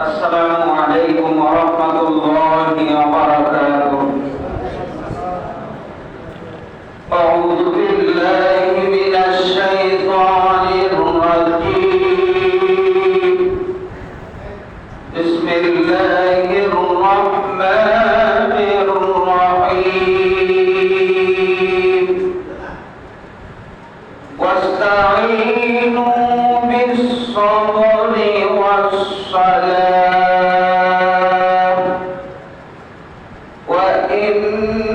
السلام عليكم ورحمة الله وبركاته. أعوذ بالله من الشيطان الرجيم. بسم الله الرحمن الرحيم. واستعينوا بالصبر والصلاة وإنها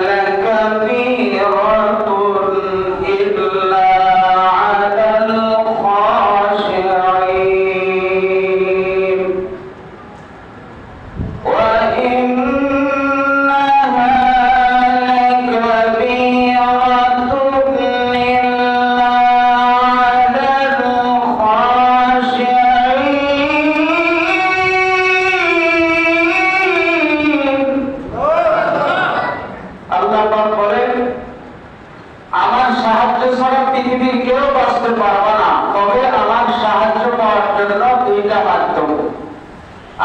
لكبيرة إلا على الخاشعين আমার সাহায্য ছাড়া পৃথিবীর কেউ বাঁচতে পারবে না, তবে আমার সাহায্য পাওয়ার জন্য দুইটা মাধ্যম।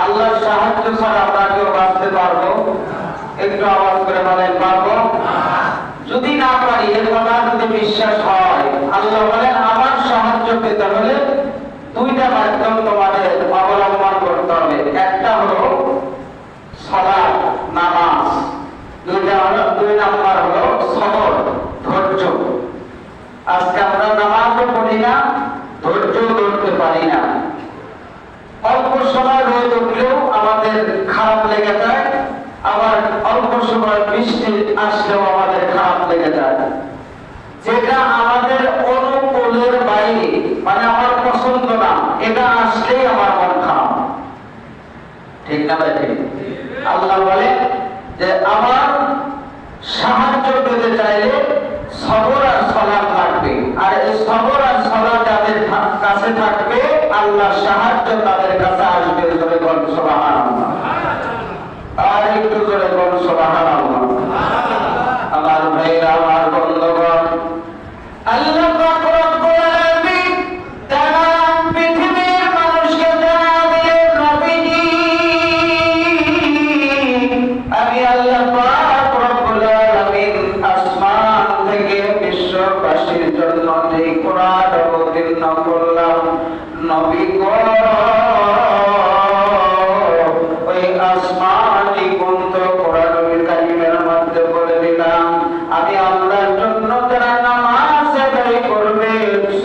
আল্লাহর সাহায্য ছাড়া আমরা কেউ বাঁচতে পারবো? একটু আওয়াজ করে বলেন, পারবো? যদি না পারি, এর কথা যদি বিশ্বাস হয়, আল্লাহ বলেন আমার সাহায্য পেতে হলে দুইটা মাধ্যম তোমাদের অবলম্বন করতে হবে। একটা হলো সালাত, নামাজ। দুই নাম্বার হলো সবর, ধৈর্য। আজকে আমরা নামাজও পড়ি না, ধৈর্য ধরতে পারি না। অল্প সময় রোদ উঠলেও আমাদের খারাপ লেগে যায়, আবার অল্প সময় বৃষ্টি আসলেও আমাদের খারাপ লেগে যায়। যেটা আমাদের অনুকূলের বাইরে, মানে আমার পছন্দ না, এটা আসলেই আমার মন খারাপ। ঠিক না ভাই? ঠিক। আল্লাহ বলে যে আমার সাহায্য পেতে চাইলে সবর আর সালাত লাগবে, আর এই সবর আর সালাত যাদের কাছে থাকবে আল্লাহর সাহায্য তাদের কাছে আসবে। জোরে বলুন সুবহানাল্লাহ। আর একটু জোরে বলুন সুবহানাল্লাহ। আমার ভাইরা, আমার বন্ধুগণ, আল্লাহ পাক রব্বুল আলামিন তামাম পৃথিবীর মানুষকে জানালেন, নবীজি আমি আল্লাহ পাক রব্বুল আলামিন আসমান থেকে বিশ্ববাসীর জন্য যে কোরআন অবতীর্ণ করলাম, নবী গো ওই আসমানি গ্রন্থ কোরআনুল কারীমের মধ্যে বলে দিলাম আমি আল্লাহর জন্য যারা নামাজ আদায় করবে,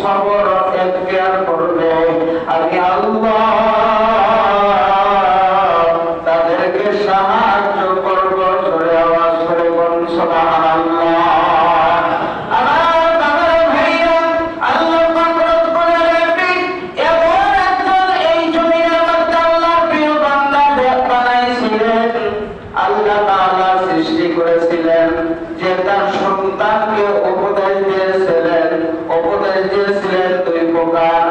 সবর ইখতিয়ার করবে, আমি আল্লাহ তাদেরকে সাহায্য করব। জোরে আওয়াজ করে বলুন সুবহানাল্লাহ। সৃষ্টি করেছিলেন যে তার সন্তানকে উপদেশ দিয়েছিলেন দুই প্রকার,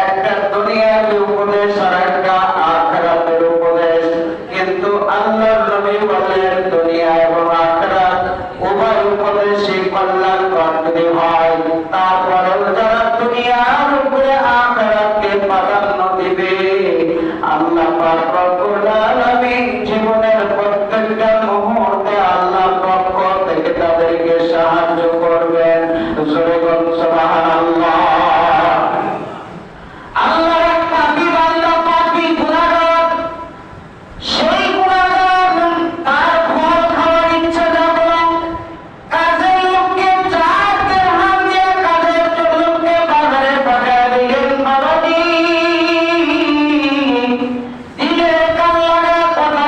একটা দুনিয়ার উপদেশ আর একটা আখিরাতের উপদেশ। কিন্তু আল্লাহর নবী বলেন দুনিয়া এবং আখিরাত উভয় উপদেশই কল্যাণকর যদি হয়, তারপরেও যারা দুনিয়ার উপরে আখিরাতকে প্রাধান্য দিবে, আল্লাহ পাক রব্বুল আলামিন জীবনের প্রত্যেকটা মুহূর্তে আল্লাহর পক্ষ থেকে তাদেরকে সাহায্য করবেন। জোরে বলুন সুবহানাল্লাহ। আল্লাহর এক পাপী বান্দা, পাপী গুনাহগার, সেই গুনাহগার তার ফল খাওয়ার ইচ্ছা জাগলো, কাজের লোককে 4 দিরহাম দিয়ে কাজের লোককে বাজারে পাঠিয়ে দিলেন। বাবাজি দিলের কান লাগা কথা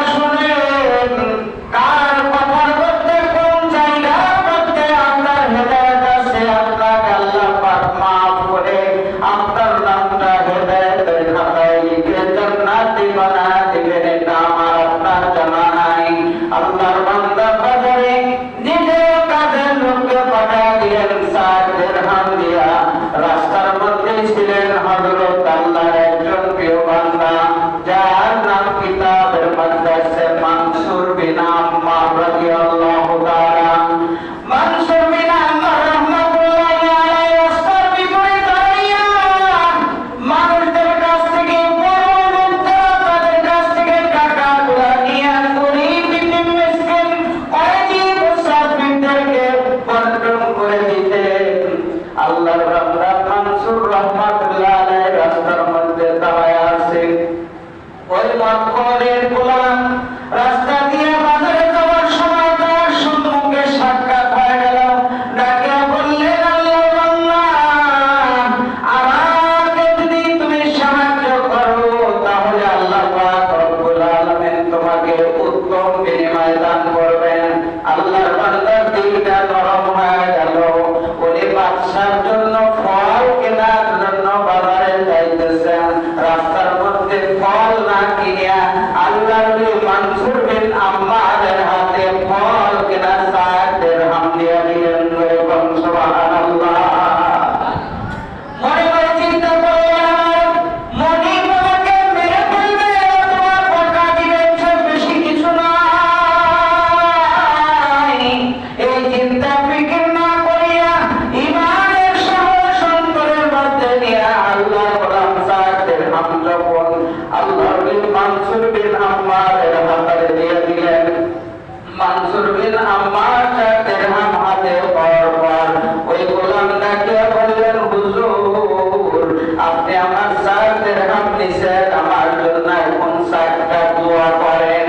আমার 4 দিরহাম নিছেন, আমার জন্য এখন 4টা দোয়া করেন।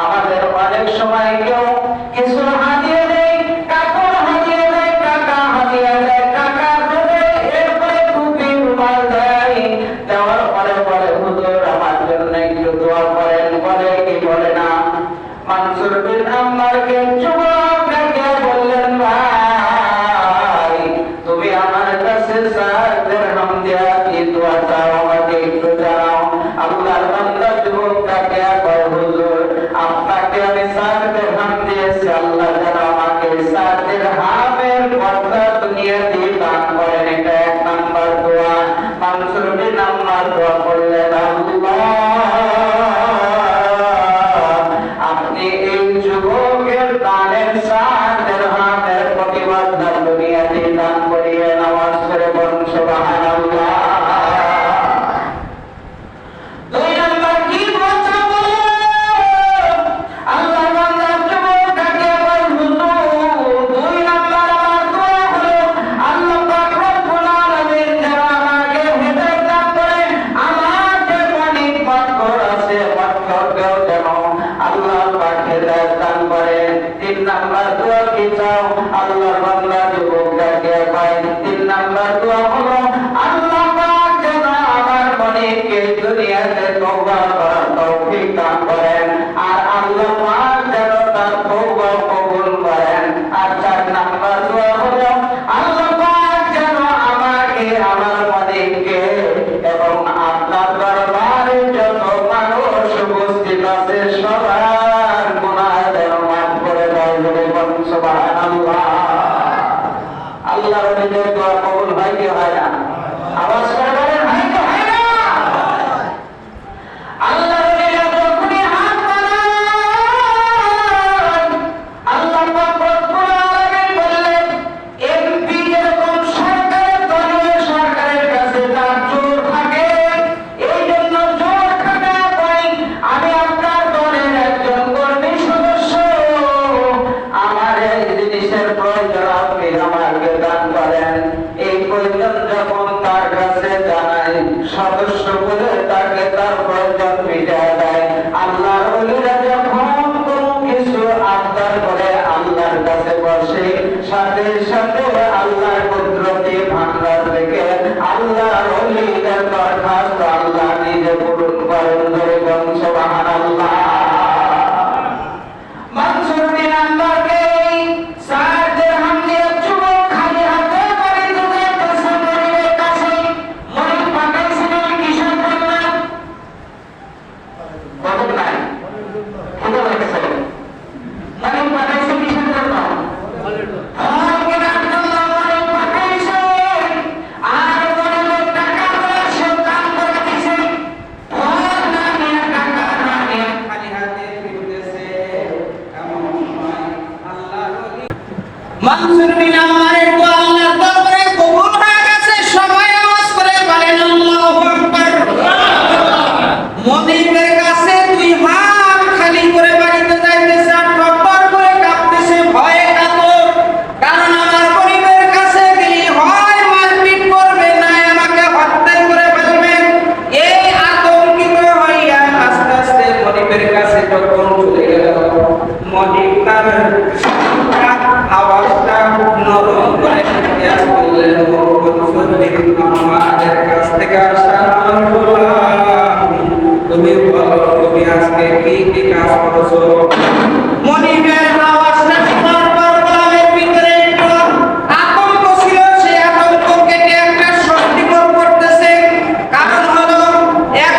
আমাদের অনেক সময় কেউ কিছু হাদিয়া দেয়, কাপড় হাদিয়া দেয়, টাকা হাদিয়া দেয়, টাকা দেয়, এরপরে টুপি রুমাল দেয়, দেওয়ার পরে বলে হুজুর আমার জন্য একটু দোয়া করেন। বলে কি বলে না? মানসুর বিন আম্মারকে যুবক ডেকে বললেন, ভাই তুমি আমার কাছে 4 দিরহাম দিয়া কি দোয়া চাও, আমাকে একটু জানাও। আল্লাহর বান্দা যুবকটাকে কয়, হুজুর আপনাকে আমি 4 দিরহাম দিয়েছি, আল্লাহ যেন আমাকে 4 দিরহামের বদলা দুনিয়াতে দান করেন। এটা 1 নাম্বার দোয়া। মানসুর বিন আম্মার দোয়া করলেন, আল্লাহ আপনি এই যুবকের দানের 4 দিরহামের প্রতিবাদ দুনিয়াতে দান করিয়ে নামাজ করে বলুন সুবহানাল্লাহ। 2 নাম্বার কি বলছে আল্লাহ বান্দা যুবকটাকে বল, হুজুর 2 নাম্বার আমার দোয়া হলো আল্লাহ পাক রব্বুল আলামিন যেন আমাকে হেদায়েত দান করে, আমাকে অনেক পাথর আছে, পাথরকেও যেন আল্লাহ পাক হেদায়েত দান করে। 3 নাম্বার দোয়া কি চাও? আল্লাহর বান্দা যুবকটাকে কয়, 3 নাম্বার দোয়া হলো আল্লাহ পাক যেন আমার মনিবকে দুনিয়াতে তওবা করার তৌফিক দান করেন, আর আল্লাহ পাক যেন তার তওবা কবুল করেন। আর 4 নাম্বার দোয়া হলো আল্লাহ পাক যেন আমাকে, আমার মনিবকে এবং আপনার দরবারে যত মানুষ উপস্থিত আছে সবার গুনাহ যেন মাফ করে দেয়। বলুন সুবহানাল্লাহ। আল্লাহর নিজের দোয়া কবুল হয় কি হয় না? আওয়াজ করে বলেন, হয় কি হয় না? আল্লাহর নিজের যখনই হাত বাড়ান, আল্লাহ পাক রব্বুল আলামিন বললেন, এমপি যেরকম সরকারের দলীয় সরকারের কাছে তার জোর থাকে, এই জন্য জোর খাটা করি আমি আপনার দলের একজন কর্মী সদস্য, আমার এই জিনিসের প্রয়োজন আপনি আমাকে দান করেন। এই প্রয়োজন যখন তার কাছে জানাই, সদস্য বলে তাকে তার প্রয়োজন মিটায় দেয়। আল্লাহর ওলিরা যখন কোনো কিছু আবদার করে আল্লাহর কাছে বসে, সাথে সাথে আল্লাহর কুদরতি ভান্ডার থেকে আল্লাহর ওলিদের দরখাস্ত আল্লাহ নিজে পূরণ করেন। ধরে বলুন সুবহানাল্লাহ। মানসুর বিন আম্মারকে 4 দিরহাম দিয়ে যুবক খালি হাতে বাড়িতে যেতেছে মনিবের কাছে। মনিব পাঠাইছিলেন কিসের জন্য? বলেন নাই, খেতে লাগছে। মনিব পাঠাইছে কিসের জন্য? ফল কেনার জন্য মনিব পাঠাইছে। আর মনিবের টাকা গুলো সে দান করে দিছে। ফল না নিয়ে, টাকা না নিয়ে খালি হাতে ফিরতেছে। এমন সময় আল্লাহর ওলি মানসুর বিন আম্মারের দোয়া আল্লাহর দরবারে কবুল হয়ে গেছে। সবাই আওয়াজ করে বলেন আল্লাহু আকবার। মনিবের কাছে 2 হাত খালি করে বাড়িতে যাইতেছে, আর টপর করে কাঁপতেছে, ভয়ে কাতর। কারণ আমার মনিবের কাছে গেলে হয় মারপিট করবে, না আমাকে হত্যা করে ফেলবে। এই আতঙ্কিত হইয়া আস্তে আস্তে মনিবের কাছে যখন চলে গেল, মনিব তার আওয়াজটা নরম করে বললেন, আমাদের কাছ থেকে আসা তুমি বলো তুমি আজকে কি কি কাজ করেছো? মনিবের আওয়াজটা শোনার পর গোলামের ভিতরে একটু আতঙ্ক ছিল, সে আতঙ্ক কেটে একটা স্বস্তিকর করতেছে। কারণ হলো এক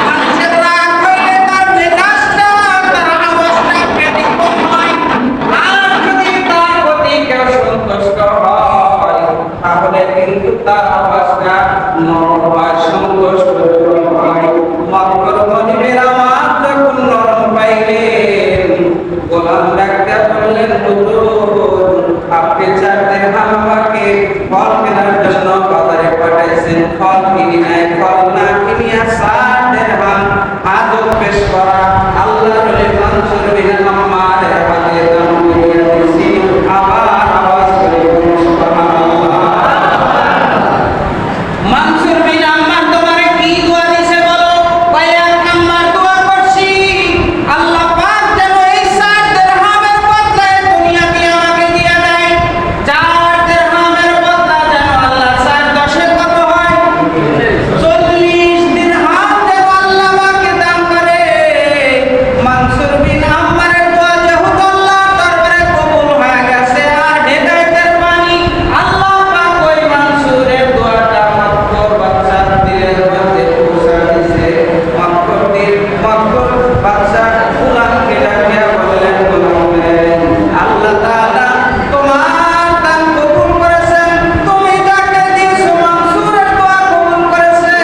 মানুষের রাগ হইলে তার মেজাজটা, তার আওয়াজটা ব্যতিক্রম হয়। আর যদি তার প্রতি কেউ সন্তুষ্ট হয়, তাহলে কিন্তু তার আওয়াজটা নরম হয়, সন্তুষ্ট হয়। মাত্র মনিবের আওয়াজ যখন নরম পাইলেন, গোলাম ডাকতে বললেন, হুজুর আপনি 4 দিরহাম আমাকে ফল কেনার জন্য বাজারে পাঠাইছেন, ফল কিনি নাই, ফল না কিনিয়া 4 দিরহাম আজব পেশ করা আল্লাহর ওলি মানসুর বিন আম্মারের হাতে দান করিয়া দিয়েছি। আবার আওয়াজ করে বলুন সুবহানাল্লাহ। মানসুর বিন আম্মার তোমার 40 দিরহাম যেন আল্লাহ আমাকে দান করে। মানসুর বিন আম্মারের দোয়া যেহেতু আল্লাহর দরবারে কবুল হয়ে গেছে আর হেদায়েতের বাণী আল্লাহ পাক ওই মানসুরের দোয়াটা মক্কর বাদশার দিলের মধ্যে পৌঁছা দিয়েছে। মক্কর বাদশা গোলামকে ডাকিয়া বললেন, গোলাম আল্লাহ তাআলা তোমার দান কবুল করেছেন, তুমি যাকে দিয়েছো মানসুরের দোয়া কবুল করেছে।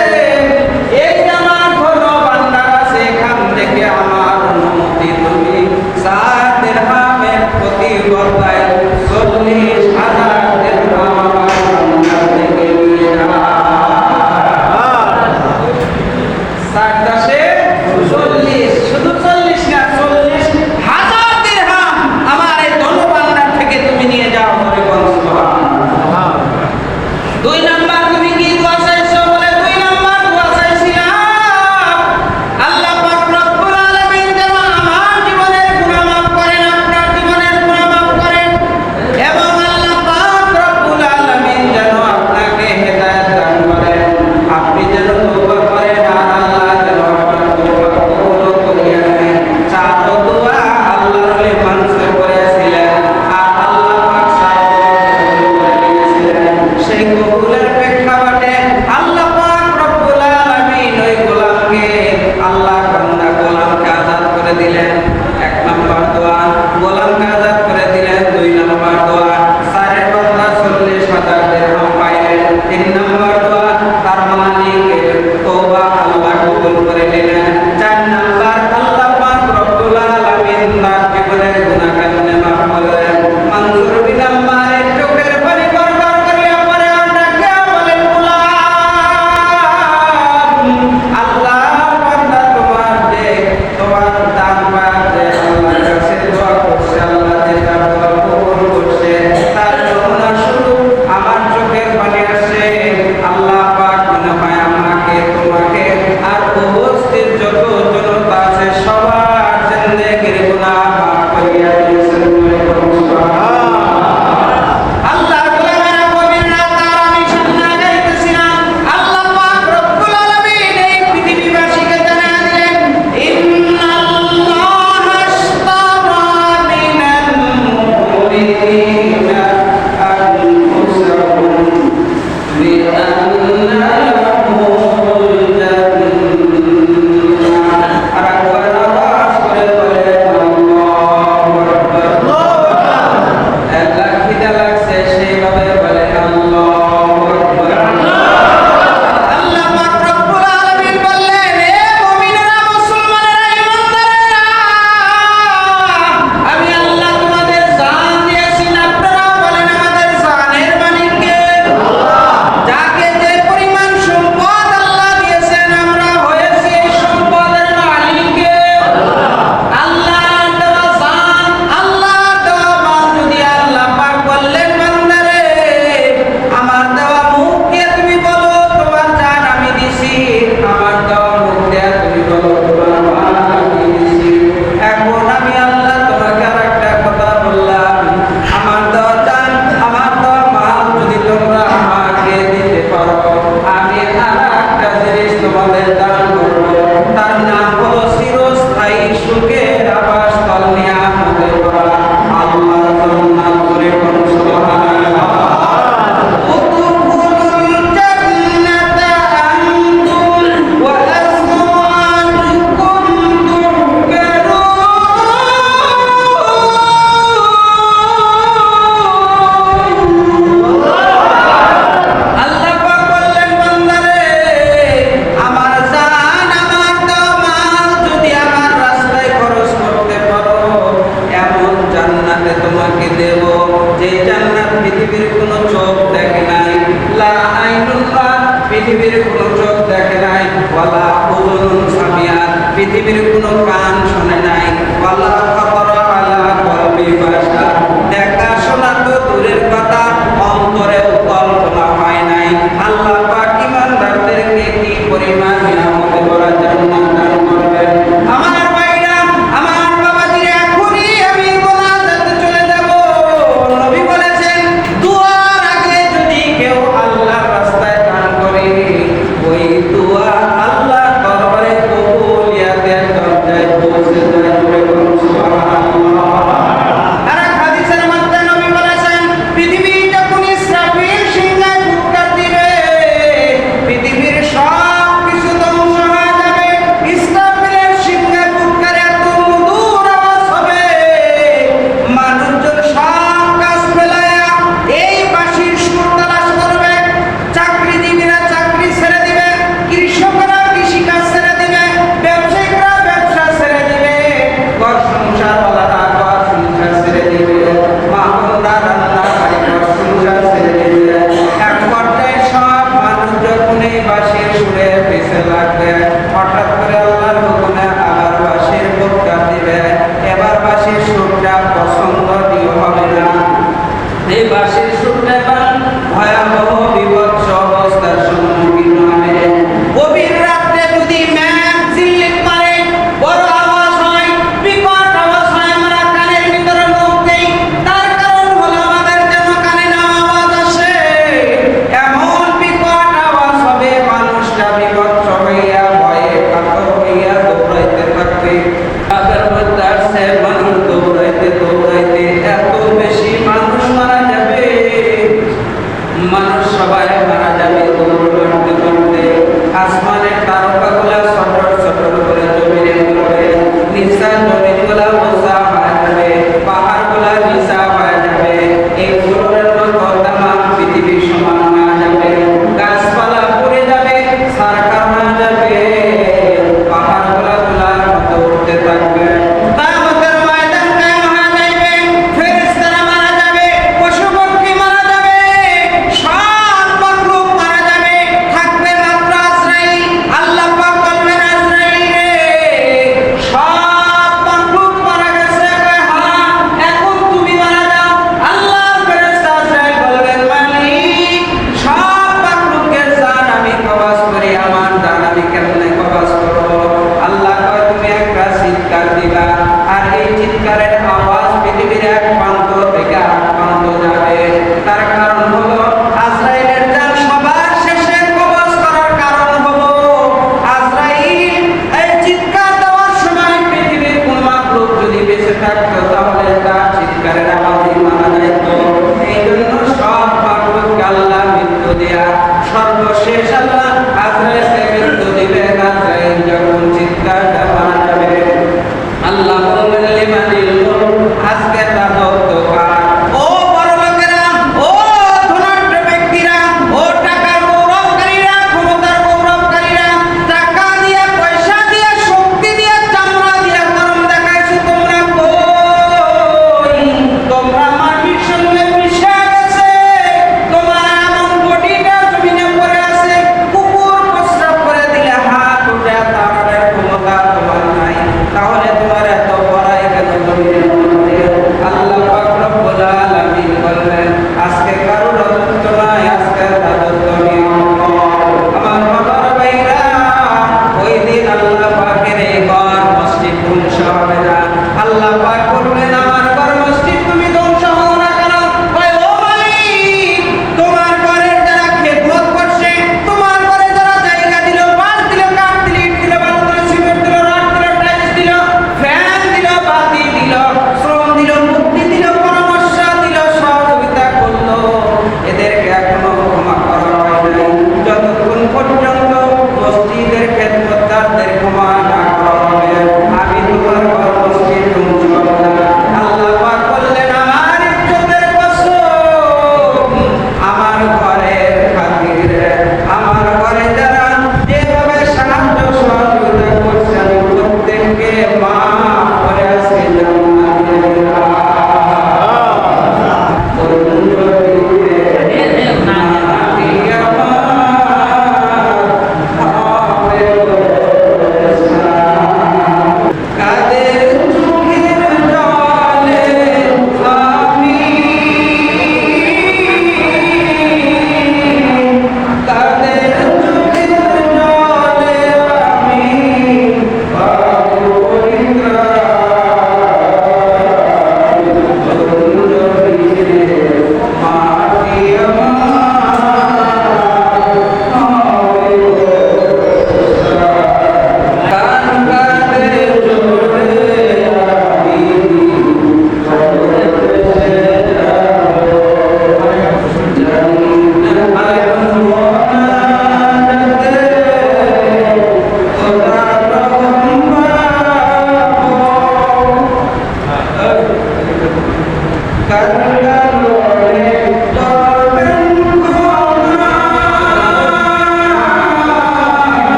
এই আমার ঘর বান্দার আছে, এখান থেকে আমার অনুমতি তুমি 4 দিরহামের প্রতি বর্তায় 40,000 দিরহাম আমার বান্দার থেকে নিয়ে যাও। 40 শুধু 40 না, 40,000 দিরহাম আমার এই ধনভাণ্ডার থেকে তুমি নিয়ে যাও। বলে সুবহানাল্লাহ। 2 নাম্বার তুমি কি দোয়া চাইছো? বলে 2 নাম্বার দোয়া চাইছিলাম আল্লাহ পাক রব্বুল আলামিন যেন আমার জীবনের গুনাহ মাফ করেন, আপনার জীবনের গুনাহ মাফ করেন এবং আল্লাহ পাক রব্বুল আলামিন যেন আপনাকে হেদায়েত দান করেন। আপনি যেন তওবা করেন আর আল্লাহ যেন আপনার তওবা কবুল করিয়া নেন। 4 দোয়া আল্লাহর ওলি মানসুর করেছিলেন আর আল্লাহ পাক 4 কবুল করে নিয়েছিলেন। সেই কবুলের প্রেক্ষাপটে আল্লাহ পাক রব্বুল আলামিন ওই গোলামকে আল্লাহর বান্দা গোলামকে আযাদ করে দিলেন। 1 নাম্বার দোয়া গোলামকে আযাদ করে দিলেন। 2 নাম্বার দোয়া সারে বান্দা 40,000 দিরহাম পাইলেন। 3 নাম্বার দোয়া তার মালিকের তওবা আল্লাহ কবুল করে নিলেন। 4 নাম্বার আল্লাহ পাক রব্বুল আলামিন তার জীবনের গুনাহ কান্না মাফ করলেন। মানসুর বিন আম্মারের চোখের পানি গড়গড় করিয়া পড়ে আর ডাকিয়া বলেন, গোলাম আল্লাহর বান্দা তোমার দান পায় যে আল্লাহর কাছে দোয়া করছে, আল্লাহ যেটা দোয়া কবুল করছে তার নমুনা স্বরূপ আমার চোখের পানি আসে। আল্লাহ পাক মনে হয় আমাকে তোমাকে আর উপস্থিত যত জনতা আছে সবার জিন্দেগির গুনাহ মাফ করিয়া দিয়েছেন। আল্লাহ গোলামেরা গভীর রাত আর আমি সামনে যাইতেছিলাম। আল্লাহ পাক রব্বুল আলামিন এই পৃথিবীবাসীকে জানায়া দিলেন, ইন্নাল্লাহা আশতারা মিনাল মুমিনিনা আনফুসাহুম বিআন্না লাহুমুল জান্নাহ। আর একবার আওয়াজ করে বলেন, আল্লাহু আকবার। খিদা লাগছে সেইভাবে বলে আল্লাহু আকবার। আল্লাহ পাক রব্বুল আলামিন বললেন, হে মুমিনেরা, মুসলমানেরা, ঈমানদারেরা, আমি আল্লাহ তোমাদের জান দিয়েছি না। আপনারা বলেন আমাদের জানের মালিক কে? যাকে যে পরিমাণ সম্পদ আল্লাহ দিয়েছেন আমরা হয়েছি এই সম্পদের মালিক কে? আল্লাহ দেওয়া জান, আল্লাহ দেওয়া মাল যদি আল্লাহ পাক বললেন, বান্দারে আমার দেওয়া মুখ দিয়ে তুমি বলো তোমার জান আমি দিছি, আমার দেওয়া মুখ দিয়ে তুমি বলো তোমার মাল আমি দিছি। এখন আমি আল্লাহ তোমাকে আরেকটা কথা বললাম, আমার দেওয়া জান, আমার দেওয়া মাল যদি তোমরা আমাকে দিতে পারো, আমি আরেকটা জিনিস তোমাদের দান করবো, তার নাম হলো চিরস্থায়ী সুখের আবাসস্থল নিয়ামতের করা আল্লাহর জান্নাত। করে কোন সুবহানাল্লাহ। উদখুলুল জান্নাতা আনতুম ওয়া আজওয়াজুকুম তুহবারুন। আল্লাহ পাক বললেন, বান্দারে আমার জান, আমার দেওয়া মাল যদি আমার রাস্তায় খরচ করতে পারো, এমন জান্নাতে তোমাকে দেব যে জান্নাত পৃথিবীর কোনো চোখ দেখে নাই। লা আইনুল্লাহ, পৃথিবীর কোনো চোখ দেখে নাই। ওয়ালা উযুনুন সামিআত, পৃথিবীর কোনো কান শোনে নাই। ওয়ালা খাতারা আলা কলবি বাশার, দেখা শোনা তো দূরের কথা, অন্তরেও কল্পনা হয় নাই। আল্লাহ পাক ঈমানদারদেরকে কি পরিমাণ নিয়ামতে ভরা জান্নাত দান করবেন। আমার ভাইরা, আমার বাবাজিরা, এখনই আমি মোনাজাতে চলে যাব। নবী বলেছেন, দুয়ার আগে যদি কেউ আল্লাহর রাস্তায় দান করে, ওই বাঁশির সুরে পিছে লাগবে, হঠাৎ করে আল্লাহর হুকুমে আবার বাঁশির বুকটা দিবে। এবার বাঁশির সুরটা পছন্দনীয় হবে না। এই বাঁশির সুরটা এবার ভয়াবহ বিভৎস অবস্থার সম্মুখীন হবে। গভীর রাত্রে যদি ম্যাঘ ঝিল্লিক মারে, বড় আওয়াজ হয়, বিকট আওয়াজ হয়, আমরা কানের ভিতরে মুখ দেই। তার কারণ হলো আমাদের যেন কানে না আওয়াজ আসে। এমন বিকট আওয়াজ হবে, মানুষটা বিভৎস হইয়া ভয়ে কাতর হইয়া দৌড়াইতে থাকবে। তাদের মধ্যে আসছে মানুষ দৌড়াইতে দৌড়াইতে এত বেশি মানুষ মারা যাবে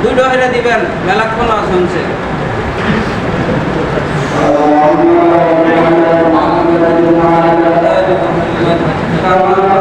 দুটো হইলে দিবেন, মেলাক্ষণ শুনছে। اللهم